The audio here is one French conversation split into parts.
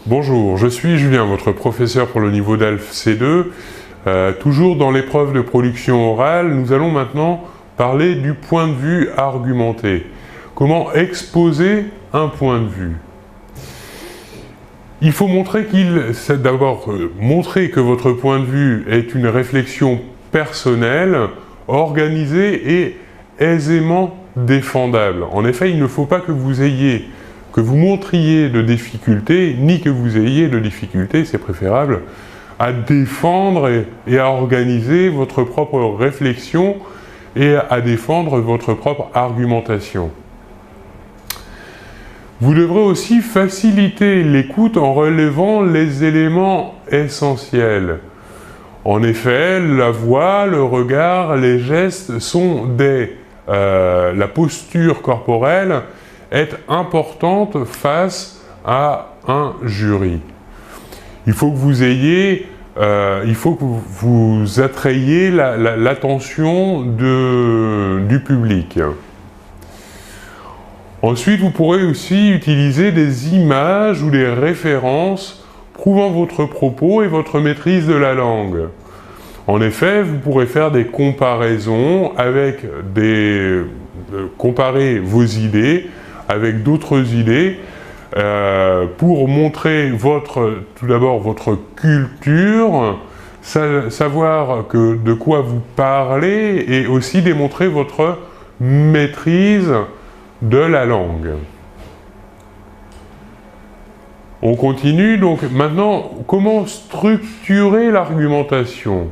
Bonjour, je suis Julien, votre professeur pour le niveau DELF C2. Toujours dans l'épreuve de production orale, nous allons maintenant parler du point de vue argumenté. Comment exposer un point de vue? Il faut montrer d'abord montrer que votre point de vue est une réflexion personnelle, organisée et aisément défendable. En effet, il ne faut pas que vous montriez de difficultés, ni que vous ayez de difficultés, c'est préférable, à défendre et à organiser votre propre réflexion et à défendre votre propre argumentation. Vous devrez aussi faciliter l'écoute en relevant les éléments essentiels. En effet, la voix, le regard, les gestes sont la posture corporelle est importante face à un jury. Il faut que vous attrayiez l'attention du public. Ensuite, vous pourrez aussi utiliser des images ou des références prouvant votre propos et votre maîtrise de la langue. En effet, vous pourrez faire des comparaisons comparer vos idées avec d'autres idées pour montrer tout d'abord votre culture, savoir de quoi vous parlez et aussi démontrer votre maîtrise de la langue. On continue donc maintenant, comment structurer l'argumentation?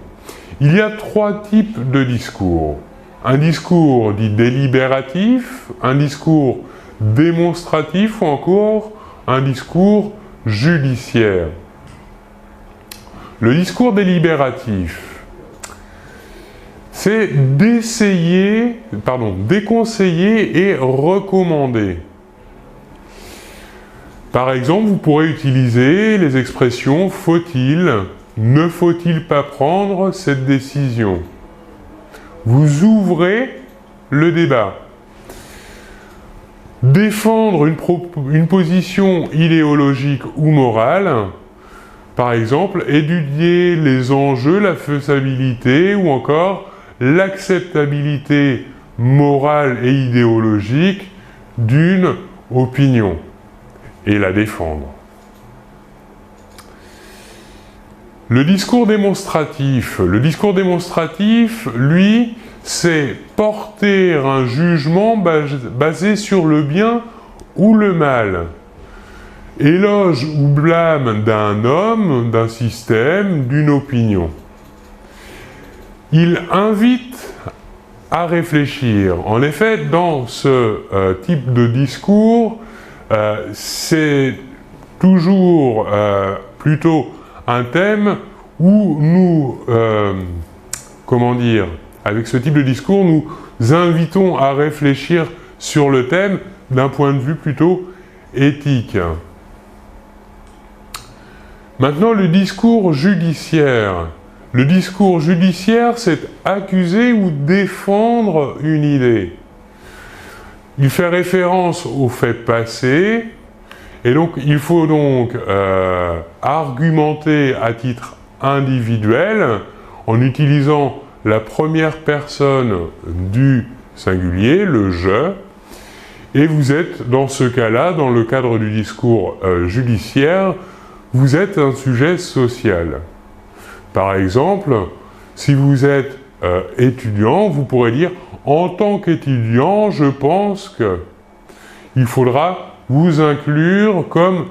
Il y a trois types de discours. Un discours dit délibératif, un discours démonstratif ou encore un discours judiciaire. Le discours délibératif, c'est déconseiller et recommander. Par exemple, vous pourrez utiliser les expressions « faut-il »,« ne faut-il pas prendre cette décision ». Vous ouvrez le débat. Défendre une position idéologique ou morale, par exemple, étudier les enjeux, la faisabilité ou encore l'acceptabilité morale et idéologique d'une opinion et la défendre. Le discours démonstratif, lui, c'est porter un jugement basé sur le bien ou le mal. Éloge ou blâme d'un homme, d'un système, d'une opinion. Il invite à réfléchir. En effet, dans ce type de discours, c'est toujours plutôt un thème où nous, avec ce type de discours, nous invitons à réfléchir sur le thème d'un point de vue plutôt éthique. Maintenant, le discours judiciaire. Le discours judiciaire, c'est accuser ou défendre une idée. Il fait référence aux faits passés, et donc il faut donc argumenter à titre individuel en utilisant la première personne du singulier, le « je », et vous êtes dans ce cas-là, dans le cadre du discours judiciaire, vous êtes un sujet social. Par exemple, si vous êtes étudiant, vous pourrez dire « en tant qu'étudiant, je pense que…». Il faudra vous inclure comme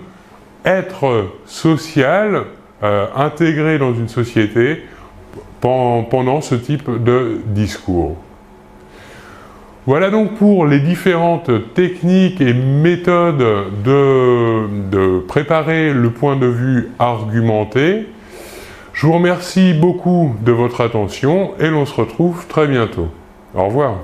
être social, intégré dans une société pendant ce type de discours. Voilà donc pour les différentes techniques et méthodes de préparer le point de vue argumenté. Je vous remercie beaucoup de votre attention et l'on se retrouve très bientôt. Au revoir.